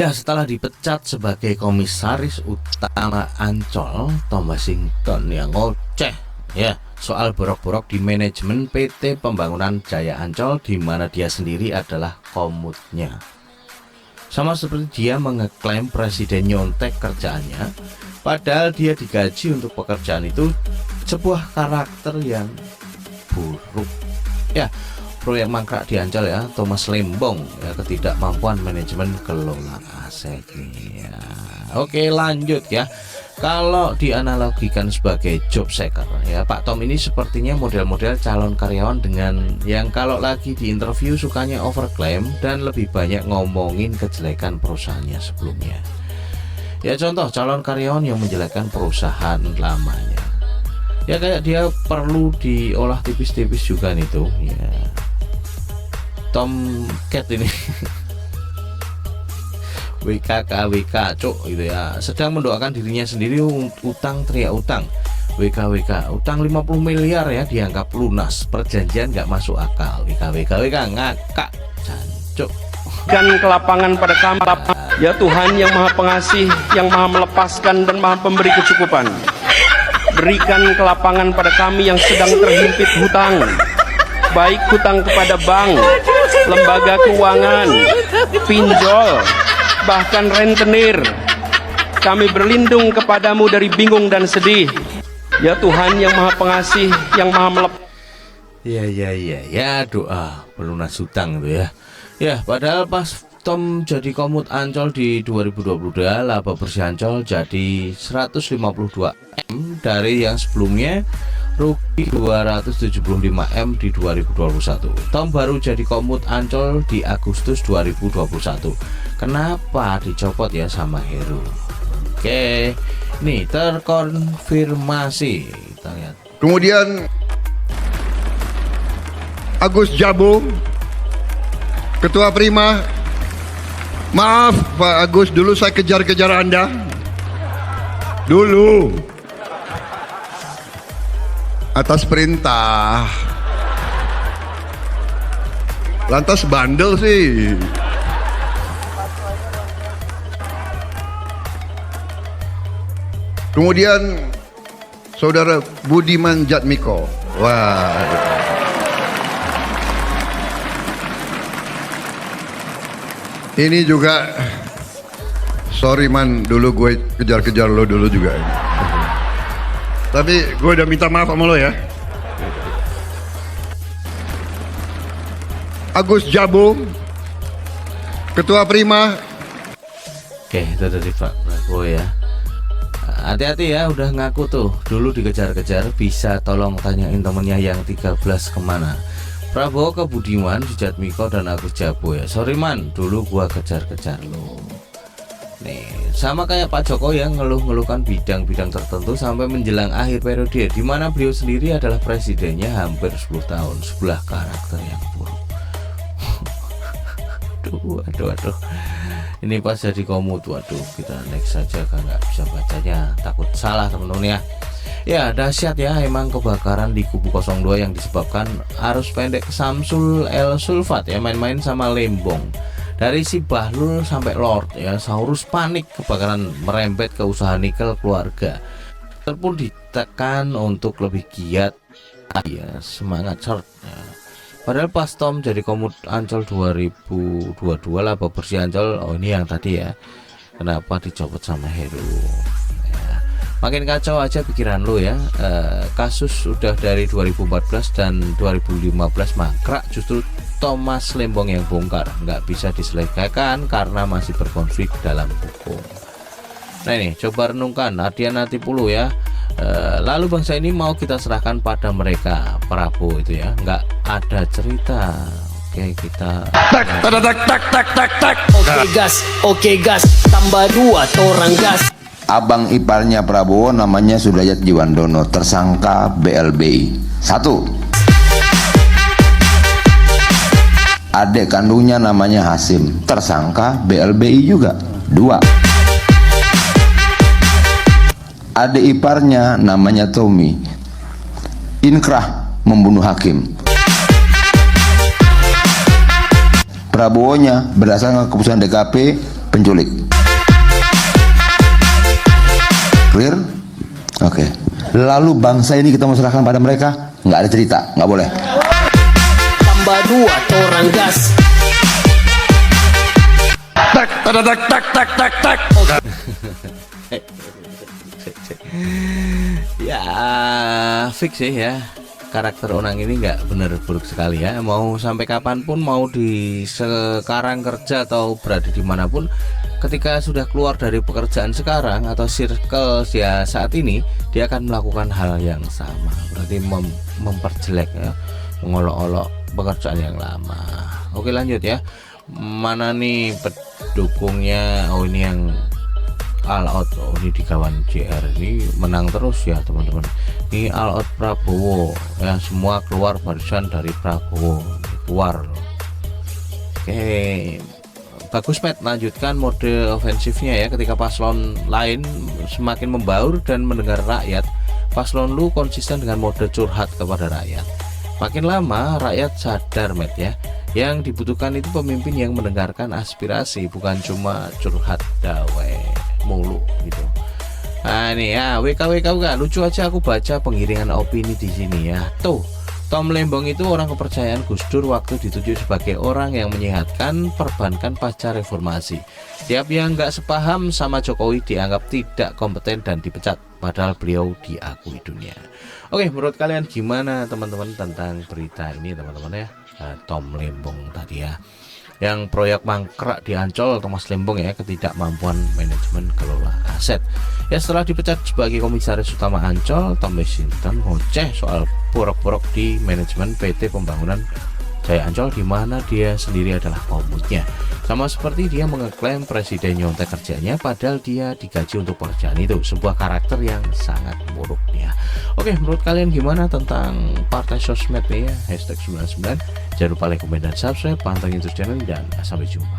Ya, setelah dipecat sebagai komisaris utama Ancol, Tom Washington yang ngoceh ya soal borok-borok di manajemen PT Pembangunan Jaya Ancol, di mana dia sendiri adalah komutnya. Sama seperti dia mengeklaim presiden nyontek kerjaannya, padahal dia digaji untuk pekerjaan itu, sebuah karakter yang buruk. Ya, proyek mangkrak di Ancol ya, Thomas Lembong ya, ketidakmampuan manajemen kelola aset ya. Oke, lanjut ya. Kalau dianalogikan sebagai job seeker ya, Pak Tom ini sepertinya model-model calon karyawan dengan yang kalau lagi di interview sukanya overclaim dan lebih banyak ngomongin kejelekan perusahaannya sebelumnya. Ya, contoh calon karyawan yang menjelekkan perusahaan lamanya. Ya, kayak dia perlu diolah tipis-tipis juga nih tuh ya. Tom Cat ini WKKWK cuk gitu ya, sedang mendoakan dirinya sendiri utang teriak utang. WKWK utang 50 miliar ya dianggap lunas, perjanjian nggak masuk akal. WKWK ngakak jancuk. Dan ke lapangan pada kami ya Tuhan yang maha pengasih, yang maha melepaskan dan maha pemberi kecukupan. Berikan ke lapangan pada kami yang sedang terhimpit hutang, baik hutang kepada bank, lembaga keuangan, pinjol, bahkan rentenir. Kami berlindung kepadamu dari bingung dan sedih. Ya Tuhan yang maha pengasih, yang maha melepas. Ya doa pelunas hutang itu ya. Ya, padahal pas Tom jadi komut Ancol di 2022, laba bersih Ancol jadi 152 M dari yang sebelumnya rugi 275 M di 2021. Tom baru jadi komut Ancol di Agustus 2021. Kenapa dicopot ya sama Heru? Oke, nih terkonfirmasi. Kita lihat. Kemudian Agus Jabo, Ketua Prima. Maaf Pak Agus, dulu saya kejar-kejar Anda. Dulu atas perintah. Lantas bandel sih. Kemudian Saudara Budiman Jatmiko. Wah. Ini juga, sorry man, dulu gue kejar-kejar lo dulu juga. Tapi gue udah minta maaf sama lo ya. Agus Jabo, Ketua Prima. Oke, itu dari Pak Prabowo ya. Hati-hati ya, udah ngaku tuh dulu dikejar-kejar, bisa tolong tanyain temennya yang 13 kemana. Prabowo ke Budiman, Jatmiko dan Agus Jabo ya. Sorry man, dulu gua kejar-kejar lo. Nih, sama kayak Pak Jokowi yang ngeluh-ngeluhkan bidang-bidang tertentu sampai menjelang akhir periode, di mana beliau sendiri adalah presidennya hampir 10 tahun. Sebelah karakter yang buruk. Aduh. Ini pas jadi komut, waduh, kita next saja kan nggak bisa bacanya, takut salah teman-teman ya. Ya dahsyat ya, emang kebakaran di kubu 02 yang disebabkan arus pendek Samsul El Sulfat ya, main-main sama Lembong. Dari si Bahlul sampai Lord ya, Saurus panik, kebakaran merembet ke usaha nikel keluarga. Terpun ditekan untuk lebih giat ya, semangat short ya. Padahal pas Tom jadi komut Ancol 2022, laba bersih Ancol, oh ini yang tadi ya, kenapa dicopot sama Heru ya. Makin kacau aja pikiran lo ya. Kasus sudah dari 2014 dan 2015 mangkrak, justru Thomas Lembong yang bongkar, nggak bisa diselesaikan karena masih berkonflik dalam hukum. Nah ini coba renungkan hati-hati puluh ya. Lalu bangsa ini mau kita serahkan pada mereka, Prabowo itu ya, nggak ada cerita. Oke, kita Oke gas, tambah 2 orang gas. Abang iparnya Prabowo namanya Sudayat Jiwandono, tersangka BLBI. 1. Adik kandungnya namanya Hasim, tersangka BLBI juga. 2. Adik iparnya namanya Tommy, inkrah membunuh hakim. Prabowo-nya berdasarkan keputusan DKP penculik. Clear? Oke. Lalu bangsa ini kita mau serahkan pada mereka? Nggak ada cerita, nggak boleh. Tambah 2 torang gas. Tak, tak, tak, tak, tak, tak, tak. Ya fix sih ya, karakter Onang ini nggak bener buruk sekali ya. Mau sampai kapanpun, mau di sekarang kerja atau berada dimanapun, ketika sudah keluar dari pekerjaan sekarang atau circle ya saat ini, dia akan melakukan hal yang sama. Berarti memperjelek ya, mengolok-olok pekerjaan yang lama. Oke lanjut ya. Mana nih pendukungnya? Oh ini yang all out. Oh ini di kawan JR ini menang terus ya teman-teman. Ini all out Prabowo ya, semua keluar barisan dari Prabowo, keluar. Oke bagus Matt, lanjutkan mode ofensifnya ya. Ketika paslon lain semakin membaur dan mendengar rakyat, paslon lu konsisten dengan mode curhat kepada rakyat. Makin lama rakyat sadar Matt ya, yang dibutuhkan itu pemimpin yang mendengarkan aspirasi, bukan cuma curhat dawe mulu gitu. Nah ini ya WKWK lucu aja aku baca penggiringan opini di sini ya. Tuh Tom Lembong itu orang kepercayaan Gus Dur waktu ditunjuk sebagai orang yang menyehatkan perbankan pasca reformasi. Tiap yang nggak sepaham sama Jokowi dianggap tidak kompeten dan dipecat, padahal beliau diakui dunia. Oke, menurut kalian gimana teman-teman tentang berita ini teman-teman ya? Tom Lembong tadi ya, yang proyek mangkrak di Ancol, Thomas Lembong ya, ketidakmampuan manajemen kelola aset. Ya setelah dipecat sebagai komisaris utama Ancol, Tom Washington ngoceh soal borok-borok di manajemen PT Pembangunan Jaya Ancol, di mana dia sendiri adalah komutnya. Sama seperti dia mengeklaim presiden nyontek kerjanya, padahal dia digaji untuk pekerjaan itu. Sebuah karakter yang sangat buruk ya. Oke, menurut kalian gimana tentang partai sosmed ya? #99. Jangan lupa like, komen, dan subscribe. Pantengin terus channel dan sampai jumpa.